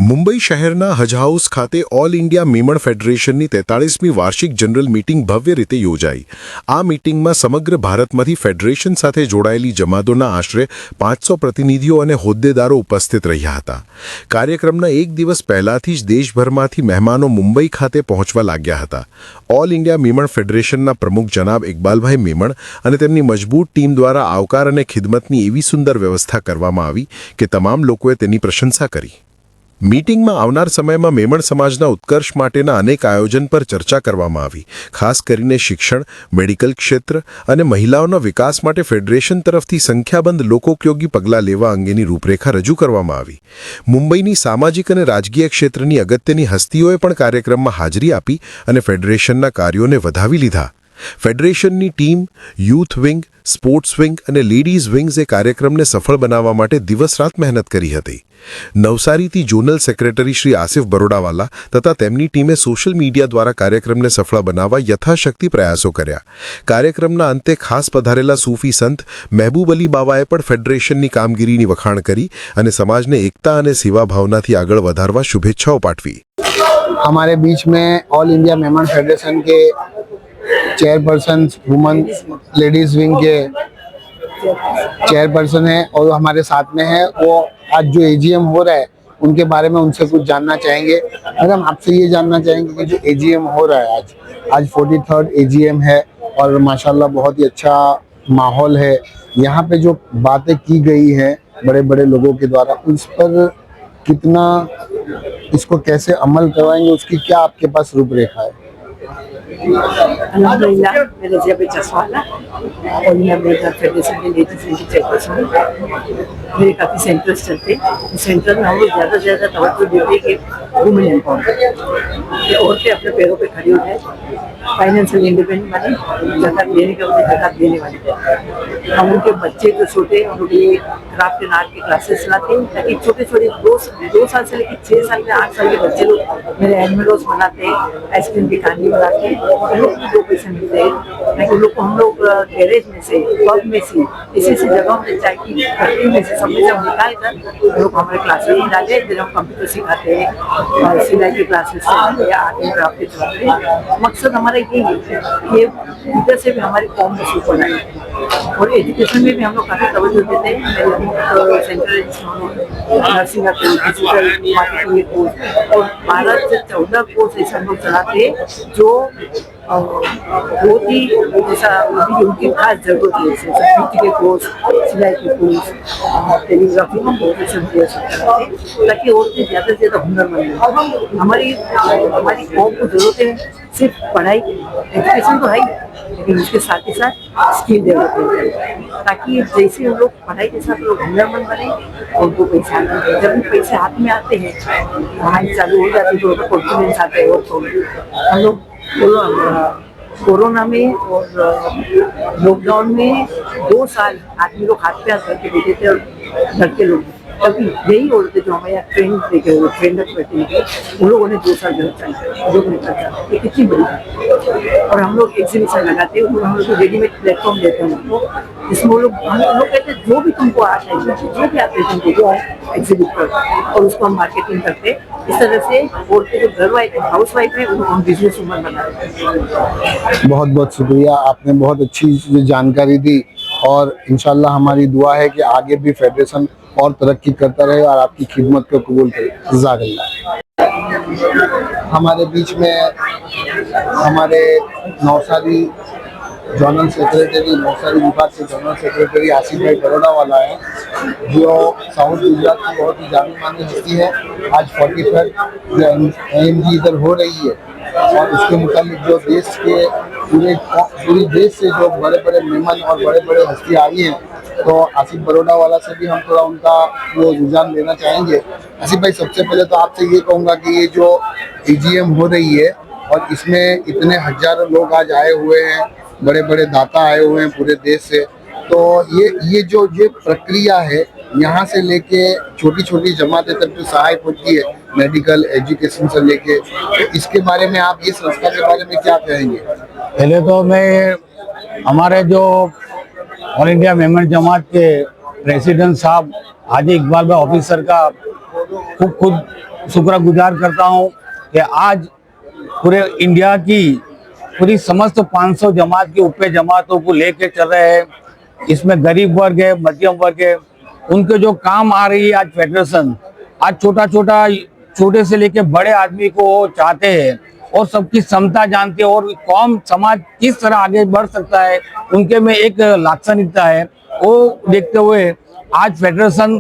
મુંબઈ શહેરના હજ હાઉસ ખાતે ઓલ ઇન્ડિયા મેમણ ફેડરેશનની 43મી વાર્ષિક જનરલ મીટિંગ ભવ્ય રીતે યોજાઈ। આ મીટિંગમાં સમગ્ર ભારતમાંથી ફેડરેશન સાથે જોડાયેલી જમાતોના આશરે 500 પ્રતિનિધિઓ અને હોદ્દેદારો ઉપસ્થિત રહ્યા હતા। કાર્યક્રમના એક દિવસ પહેલાથી જ દેશભરમાંથી મહેમાનો મુંબઈ ખાતે પહોંચવા લાગ્યા હતા। ઓલ ઇન્ડિયા મેમણ ફેડરેશનના પ્રમુખ જનાબ ઇકબાલભાઈ મેમણ અને તેમની મજબૂત ટીમ દ્વારા આવકાર અને ખિદમતની એવી સુંદર વ્યવસ્થા કરવામાં આવી કે તમામ લોકોએ તેની પ્રશંસા કરી। મીટિંગમાં આવનાર સમયમાં મેમણ સમાજના ઉત્કર્ષ માટેના અનેક આયોજન પર ચર્ચા કરવામાં આવી। ખાસ કરીને શિક્ષણ, મેડિકલ ક્ષેત્ર અને મહિલાઓના વિકાસ માટે ફેડરેશન તરફથી સંખ્યાબંધ લોકોપયોગી પગલાં લેવા અંગેની રૂપરેખા રજૂ કરવામાં આવી। મુંબઈની સામાજિક અને રાજકીય ક્ષેત્રની અગત્યની હસ્તીઓએ પણ કાર્યક્રમમાં હાજરી આપી અને ફેડરેશનના કાર્યોને વધાવી લીધા। ફેડરેશનની team, youth wing, sports wing અને લેડીઝ વિંગ્સે કાર્યક્રમને સફળ બનાવવા માટે દિવસ-રાત મહેનત કરી હતી। નવસારીથી ઝોનલ સેક્રેટરી શ્રી આસિફ બરોડાવાલા તથા તેમની ટીમે સોશિયલ મીડિયા દ્વારા કાર્યક્રમને સફળ બનાવવા યથાશક્તિ પ્રયાસો કર્યા। કાર્યક્રમના અંતે ખાસ પધારેલા સૂફી સંત મહેબૂબ અલી બાવાએ પણ ફેડરેશનની કામગીરીની વખાણ કરી અને સમાજને એકતા અને સેવા ભાવનાથી આગળ વધારવા શુભેચ્છાઓ પાઠવી। हमारे बीच में ऑल इंडिया मेमन फेडरेशन के चेयरपर्सन वुमन लेडीज विंग के चेयरपर्सन है और हमारे साथ में है। वो आज जो एजीएम हो रहा है उनके बारे में उनसे कुछ जानना चाहेंगे। और हम आपसे ये जानना चाहेंगे कि जो एजीएम हो रहा है आज 43rd एजीएम है और माशाल्लाह बहुत ही अच्छा माहौल है। यहाँ पे जो बातें की गई हैं बड़े बड़े लोगों के द्वारा, उस पर कितना इसको कैसे अमल करवाएंगे, उसकी क्या आपके पास रूपरेखा है? अल्हम्दुलिल्लाह, मैं रज़िया बी जसवाला और मैं मेजर फेडरेशन के लेडीज विंग की चेयरपर्सन हूँ। मेरे काफ़ी सेंटर्स चलते हैं। सेंटर में हम लोग ज़्यादा से ज़्यादा तवज्जो देते हैं कि वुमेन एम्पावरमेंट, कि औरतें अपने पैरों पे खड़ी हो जाए, फाइनेंशियल इंडिपेंडेंट बने, ज़कात देने के उन्हें ज़कात देने वाली बने। हम उनके बच्चे जो छोटे हैं उनके लिए क्राफ्ट एंड आर्ट की क्लासेस चलाते हैं ताकि छोटे छोटे 2 साल से लेकर 6 साल के 8 साल के बच्चे लोग मेरे एनिमल्स बनाते हैं, आइसक्रीम की कांडी बनाते हैं। उन लोग को 2 पैसे मिलते हैं ताकि उन लोग को हम लोग गैरेज में से, पब में से, ऐसी जगहों में चाय की फैक्ट्री में से सब में जब निकाल कर उन लोग हमारे क्लासेस में डाले। फिर हम कंप्यूटर सिखाते हैं, सिलाई की क्लासेस चलाते हैं, आर्ट एंड क्राफ्ट के चलाते हैं। मकसद हमारा यही है कि इधर से भी हमारी कौम में सुपर आए और एजुकेशन में भी हम लोग काफ़ी तवज्जो देते हैं। मेरे सेंट्रल नर्सिंग का कोर्स, डिजिटल मार्केटिंग के कोर्स और 12 से 14 कोर्स ऐसे हम लोग चलाते हैं जो बहुत ही जैसा उनकी खास जरूरत है। जैसे ब्यूटी के कोर्स, सिलाई के कोर्स, टेलीग्राफी के कोर्स चलाते हैं ताकि औरतें ज़्यादा से ज़्यादा हुनरमंद हो। हमारी कौम को जरूरत है सिर्फ पढ़ाई, एजुकेशन तो है ही, लेकिन उसके साथ ही साथ स्किल डेवलपमेंट, ताकि जैसे हम लोग पढ़ाई के साथ लोग हुनरमंद बने और वो पैसे आते हैं। जब भी पैसे हाथ में आते हैं, कमाई चालू हो जाती है तो उनको कॉन्फिडेंस आता है। और हम लोग कोरोना में और लॉकडाउन में 2 साल आदमी लोग हाथ पे हाथ करके बैठे थे और लड़के लोग, तभी यही औरतें जो हमारे यहाँ ट्रेन देखे हुए ट्रेनर बैठे थे उन लोगों ने 2 साल घर चलाया। लोग नहीं करता, ये कितनी बड़ी है। और हम लोग एग्जीबिशन लगाते हैं, हम लोग रेडीमेड प्लेटफॉर्म देते हैं उनको, जिसमें हम लोग कहते हैं जो भी तुमको आशा है, जो भी आते हैं तुमको वो एग्जीबिट करते और उसको हम मार्केटिंग करते हैं। इस तरह से औरतें जो घर वाइफ है, हाउस वाइफ है, उनको हम बिजनेस वुमन बनाते हैं। बहुत बहुत शुक्रिया, आपने बहुत अच्छी जानकारी दी और इंशाल्लाह हमारी दुआ है कि आगे भी फेडरेशन और तरक्की करता रहे और आपकी खिदमत को कबूल करे। जज़ाकल्लाह। हमारे बीच में हमारे नवसारी जोनल सेक्रेटरी, नवसारी विभाग के जोनल सेक्रेटरी आसिफ भाई बरोडावाला है, जो साउथ गुजरात की बहुत ही जानी मानी हस्ती है। आज 43rd AMG इधर हो रही है और उसके मुताबिक जो देश के पूरे देश से जो बड़े बड़े मेहमान और बड़े बड़े हस्ती आई हैं, तो आसिफ बरोडावाला से भी हम थोड़ा उनका वो रुझान लेना चाहेंगे। आसिफ भाई, सबसे पहले तो आपसे ये कहूँगा कि ये जो एजीएम हो रही है और इसमें इतने हजारों लोग आज आए हुए हैं, बड़े बड़े दाता आए हुए हैं पूरे देश से, तो ये जो प्रक्रिया है यहाँ से लेके छोटी छोटी जमातें तक जो सहायता होती है, मेडिकल एजुकेशन से लेके, तो इसके बारे में आप ये संस्था के बारे में क्या कहेंगे? पहले तो मैं हमारे जो ऑल इंडिया मेमन जमात के प्रेसिडेंट साहब हाजी इकबाल भाई ऑफिसर का खुद शुक्रगुजार करता हूँ कि आज पूरे इंडिया की पूरी समस्त 500 जमात की उपे जमातों को लेके चल रहे हैं। इसमें गरीब वर्ग है, मध्यम वर्ग है, उनके जो काम आ रही है आज फेडरेशन, आज छोटे से लेके बड़े आदमी को चाहते हैं और सबकी क्षमता जानते हैं और कौम समाज किस तरह आगे बढ़ सकता है, उनके में एक लाक्षणिकता है। वो देखते हुए आज फेडरेशन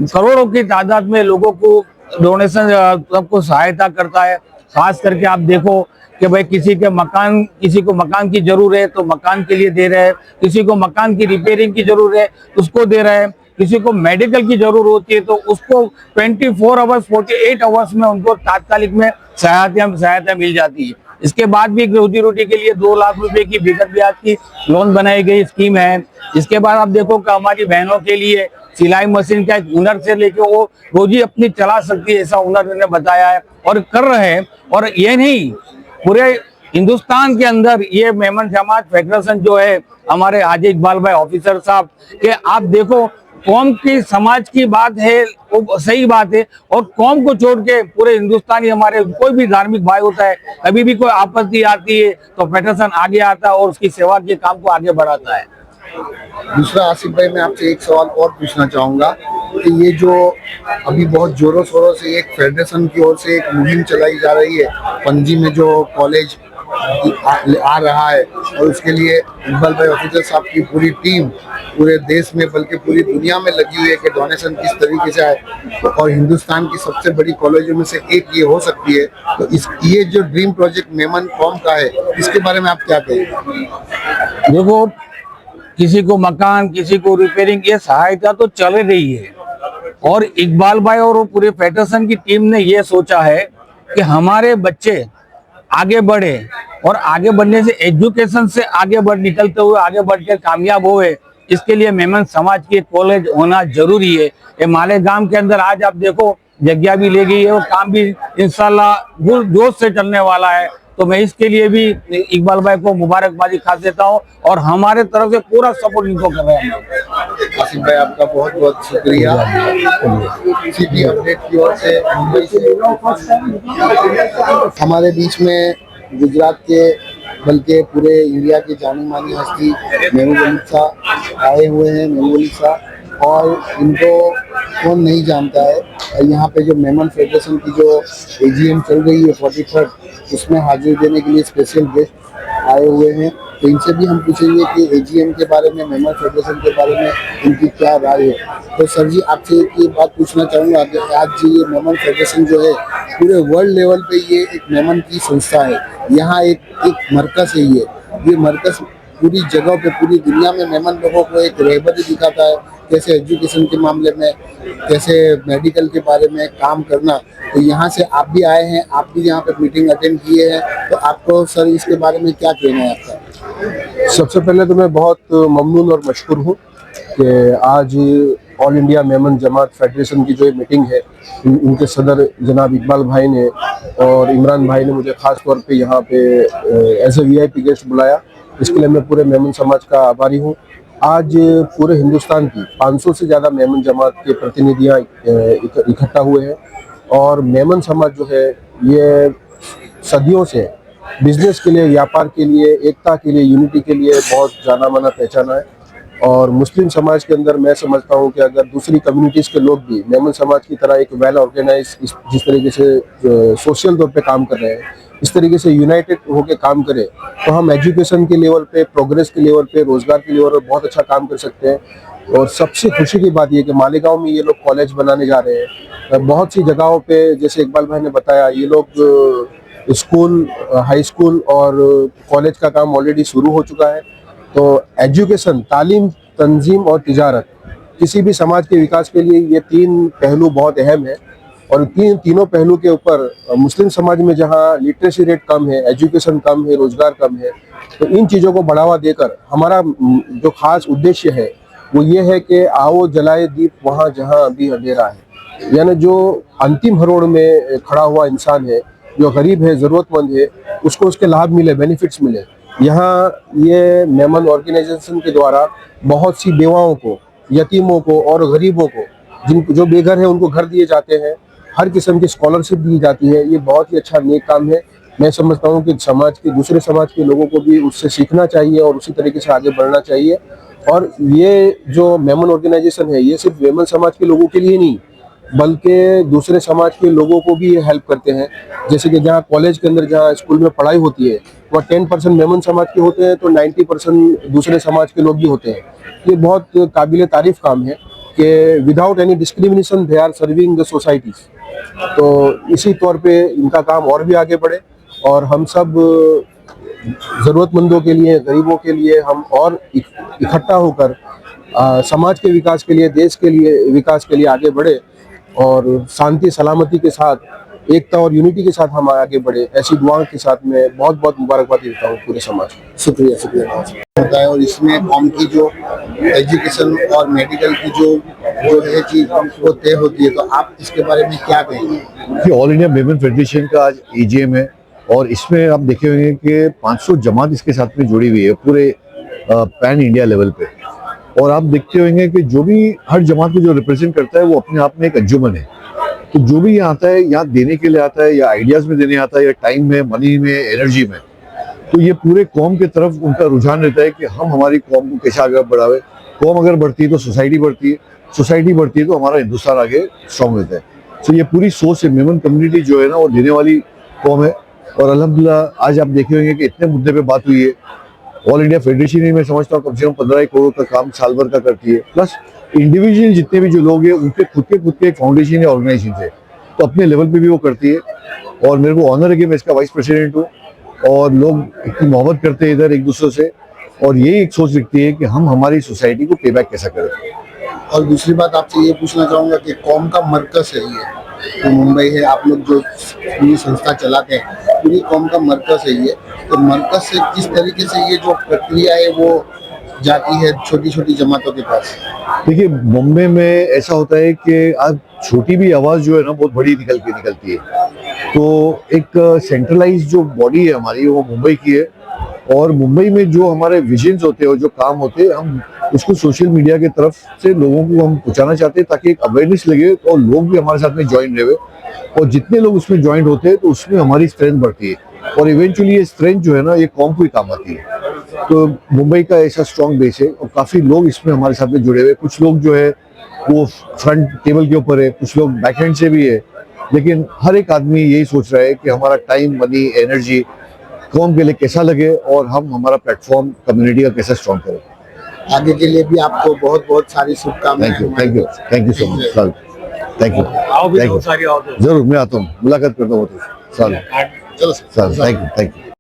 करोड़ों की तादाद में लोगों को डोनेशन सबको सहायता करता है। खास करके आप देखो कि भाई किसी को मकान की जरूरत है तो मकान के लिए दे रहे हैं, किसी को मकान की रिपेयरिंग की जरूरत है उसको दे रहे हैं, किसी को मेडिकल की जरूरत होती है तो उसको 24 आवर्स 48 आवर्स में उनको तात्कालिक में सहायता मिल जाती है। इसके बाद भी रोजी रोटी के लिए 2 लाख रुपए की बिगड़ ब्याज की लोन बनाई गई स्कीम है। इसके बाद आप देखो कि हमारी बहनों के लिए सिलाई मशीन का एक हुनर से लेके वो रोजी अपनी चला सकती है, ऐसा हुनर मैंने बताया है और कर रहे हैं। और ये नहीं, पूरे हिंदुस्तान के अंदर ये मेमन जमात फेडरेशन जो है हमारे हाजी इकबाल भाई ऑफिसर साहब के, आप देखो कौम की समाज की बात है वो सही बात है, और कौम को छोड़ के पूरे हिंदुस्तानी हमारे कोई भी धार्मिक भाई होता है, कभी भी कोई आपत्ति आती है तो फेडरेशन आगे आता है और उसकी सेवा के काम को आगे बढ़ाता है। दूसरा आसिफ भाई, मैं आपसे एक सवाल और पूछना चाहूँगा कि ये जो अभी बहुत जोरों शोरों से एक फेडरेशन की ओर से एक मुहिम चलाई जा रही है, पणजी में जो कॉलेज आ रहा है और उसके लिए इकबाल भाई ऑफिसर साहब की पूरी टीम पूरे देश में बल्कि पूरी दुनिया में लगी हुई है कि डोनेशन किस तरीके से आए और हिंदुस्तान की सबसे बड़ी कॉलेजों में से एक ये हो सकती है, तो ये जो ड्रीम प्रोजेक्ट मेमन कॉम का है इसके बारे में आप क्या कहेंगे? देखो, किसी को मकान, किसी को रिपेयरिंग, ये सहायता तो चल रही है और इकबाल भाई और पूरे फेडरेशन की टीम ने ये सोचा है कि हमारे बच्चे आगे बढ़े और आगे बढ़ने से एजुकेशन से निकलते हुए आगे बढ़ के कामयाब हुए, इसके लिए मेमन समाज की कॉलेज होना जरूरी है। ये मालेगांव के अंदर आज आप देखो जगह भी ले गई है और काम भी इंशाल्लाह जोश से चलने वाला है, तो मैं इसके लिए भी इकबाल भाई को मुबारकबादी खा देता हूँ और हमारे तरफ से पूरा सपोर्ट इनको कर रहे हैं। आसिफ भाई, आपका बहुत बहुत शुक्रिया। किसी भी अपडेट की ओर से मुंबई से हमारे बीच में गुजरात के बल्कि पूरे इंडिया की जानी मानी हस्ती महबूब अली शाह आए हुए हैं। महबूब अली शाह, और इनको कौन नहीं जानता है, यहाँ पे जो मेमन फेडरेशन की जो AGM चल रही है 43rd, उसमें हाजिरी देने के लिए स्पेशल गेस्ट आए हुए हैं। तो इनसे भी हम पूछेंगे कि AGM के बारे में, मेमन फेडरेशन के बारे में इनकी क्या राय है। तो सर जी, आपसे एक बात पूछना चाहूँगा कि आज ये मेमन फेडरेशन जो है पूरे वर्ल्ड लेवल पे ये एक मेमन की संस्था है, यहाँ एक मरकज़ है। ये मरकज़ पूरी जगह पे, पूरी दुनिया में मेमन लोगों को एक रहबरी दिखाता है, कैसे एजुकेशन के मामले में, कैसे मेडिकल के बारे में काम करना। तो यहाँ से आप भी आए हैं, आप भी यहाँ पे मीटिंग अटेंड किए हैं, तो आपको सर इसके बारे में क्या कहना है आपका? सबसे पहले तो मैं बहुत ममनून और मशकूर हूँ कि आज ऑल इंडिया मेमन जमात फेडरेशन की जो मीटिंग है, इनके सदर जनाब इकबाल भाई ने और इमरान भाई ने मुझे ख़ास तौर पे यहाँ पे एज ए VIP गेस्ट बुलाया। इसके लिए मैं पूरे मेमन समाज का आभारी हूँ। आज पूरे हिंदुस्तान की 500 से ज़्यादा मेमन जमात के प्रतिनिधियाँ इकट्ठा हुए हैं और मेमन समाज जो है ये सदियों से बिजनेस के लिए, व्यापार के लिए, एकता के लिए, यूनिटी के लिए बहुत जाना माना पहचाना है। और मुस्लिम समाज के अंदर मैं समझता हूँ कि अगर दूसरी कम्युनिटीज़ के लोग भी मेमन समाज की तरह एक वेल ऑर्गेनाइज जिस तरीके से सोशल तौर पे काम कर रहे हैं, इस तरीके से यूनाइटेड होकर काम करें, तो हम एजुकेशन के लेवल पे, प्रोग्रेस के लेवल पे, रोजगार के लेवल पे बहुत अच्छा काम कर सकते हैं। और सबसे खुशी की बात ये कि मालेगांव में ये लोग कॉलेज बनाने जा रहे हैं। बहुत सी जगहों पे, जैसे इकबाल भाई ने बताया, ये लोग स्कूल, हाई स्कूल और कॉलेज का काम ऑलरेडी शुरू हो चुका है। तो एजुकेशन, तालीम, तंजीम और तिजारत, किसी भी समाज के विकास के लिए ये 3 पहलू बहुत अहम है। और तीनों पहलू के ऊपर मुस्लिम समाज में जहाँ लिटरेसी रेट कम है, एजुकेशन कम है, रोजगार कम है, तो इन चीज़ों को बढ़ावा देकर हमारा जो खास उद्देश्य है वो ये है कि आओ जलाए दीप वहाँ जहाँ अभी अंधेरा है। यानी जो अंतिम हरोड़ में खड़ा हुआ इंसान है, जो गरीब है, ज़रूरतमंद है, उसको उसके लाभ मिले, बेनिफिट्स मिले। यहाँ ये मेमन ऑर्गेनाइजेशन के द्वारा बहुत सी बेवाओं को, यतीमों को और गरीबों को, जो बेघर है, उनको घर दिए जाते हैं। हर किस्म की स्कॉलरशिप दी जाती है। ये बहुत ही अच्छा नेक काम है। मैं समझता हूँ कि समाज के दूसरे समाज के लोगों को भी उससे सीखना चाहिए और उसी तरीके से आगे बढ़ना चाहिए। और ये जो मेमन ऑर्गेनाइजेशन है ये सिर्फ मेमन समाज के लोगों के लिए नहीं बल्कि दूसरे समाज के लोगों को भी ये हेल्प करते हैं। जैसे कि जहाँ कॉलेज के अंदर जहाँ स्कूल में पढ़ाई होती है वहाँ 10% मेमन समाज के होते हैं तो 90% दूसरे समाज के लोग भी होते हैं। ये बहुत काबिल तारीफ काम है कि without any discrimination they are serving the societies. तो इसी तौर पे इनका काम और भी आगे बढ़े और हम सब ज़रूरतमंदों के लिए, गरीबों के लिए हम और इकट्ठा होकर समाज के विकास के लिए, देश के लिए विकास के लिए आगे बढ़े और शांति सलामती के साथ, एकता और यूनिटी के साथ हम आगे बढ़े। ऐसी दुआओं के साथ में बहुत बहुत मुबारकबाद देता हूँ पूरे समाज को। शुक्रिया शुक्रिया होता है। और इसमें कौम की जो एजुकेशन और मेडिकल की जो है चीज वो तय होती है, तो आप इसके बारे में क्या कहेंगे? कि ऑल इंडिया मेमन फेडरेशन का आज एजीएम है और इसमें आप देखे होंगे कि 500 जमात इसके साथ में जुड़ी हुई है पूरे पैन इंडिया लेवल पे। और आप देखते होंगे कि जो भी हर जमात को जो रिप्रेजेंट करता है वो अपने आप में एक अंजुमन है। तो जो भी यहाँ आता है, यहाँ देने के लिए आता है या आइडियाज में देने आता है या टाइम में, मनी में, एनर्जी में, तो ये पूरे कौम की तरफ उनका रुझान रहता है कि हम हमारी कौम को कैसे आगे बढ़ावे। कौम अगर बढ़ती है तो सोसाइटी बढ़ती है, सोसाइटी बढ़ती है तो हमारा हिंदुस्तान आगे स्ट्रॉन्ग रहता है। तो ये पूरी सोच है। मेमन कम्युनिटी जो है ना वो देने वाली कौम है और अल्हम्दुलिल्लाह आज आप देखे होंगे कि इतने मुद्दे पे बात हुई है। ऑल इंडिया फेडरेशन ही मैं समझता हूँ कम से कम 15 करोड़ का काम साल भर का करती है, प्लस इंडिविजुअल जितने भी जो लोग हैं उनके खुद के एक फाउंडेशन या ऑर्गेनाइजेशन है तो अपने लेवल पे भी वो करती है। और मेरे को ऑनर है कि मैं इसका वाइस प्रेसिडेंट हूँ और लोग इतनी मोहब्बत करते हैं इधर एक दूसरे से और यही एक सोच रखती है कि हम हमारी सोसाइटी को पे बैक कैसा करें। और दूसरी बात आपसे ये पूछना चाहूँगा कि कौम का मरकज है ये, तो मुंबई है, आप लोग जो पूरी संस्था चलाते हैं पूरी कौम का मरकज है ये, तो मरकज से किस तरीके से ये जो प्रक्रिया है वो जाती है छोटी छोटी जमातों के पास? देखिए मुंबई में ऐसा होता है कि आज छोटी भी आवाज़ जो है ना बहुत बड़ी निकलती है। तो एक सेंट्रलाइज जो बॉडी है हमारी वो मुंबई की है और मुंबई में जो हमारे विजन्स होते हैं, जो काम होते हैं, हम उसको सोशल मीडिया की तरफ से लोगों को हम पहुंचाना चाहते हैं ताकि एक अवेयरनेस लगे और लोग भी हमारे साथ में ज्वाइन रहे। और जितने लोग उसमें ज्वाइन होते हैं तो उसमें हमारी स्ट्रेंथ बढ़ती है और इवेंचुअली ये स्ट्रेंथ जो है ना ये कौम को ही काम आती है। तो मुंबई का ऐसा स्ट्रॉन्ग बेस है और काफ़ी लोग इसमें हमारे साथ में जुड़े हुए। कुछ लोग जो है वो फ्रंट टेबल के ऊपर है, कुछ लोग बैक हैंड से भी है, लेकिन हर एक आदमी यही सोच रहा है कि हमारा टाइम, मनी, एनर्जी कौम के लिए कैसा लगे और हम हमारा प्लेटफॉर्म कम्युनिटी का कैसा स्ट्रॉन्ग करें। आगे के लिए भी आपको बहुत बहुत सारी शुभकामनाएं। Thank you so much sir, thank you. जरूर मैं आता हूँ, मुलाकात करता हूँ सर। चलो सर, थैंक यू।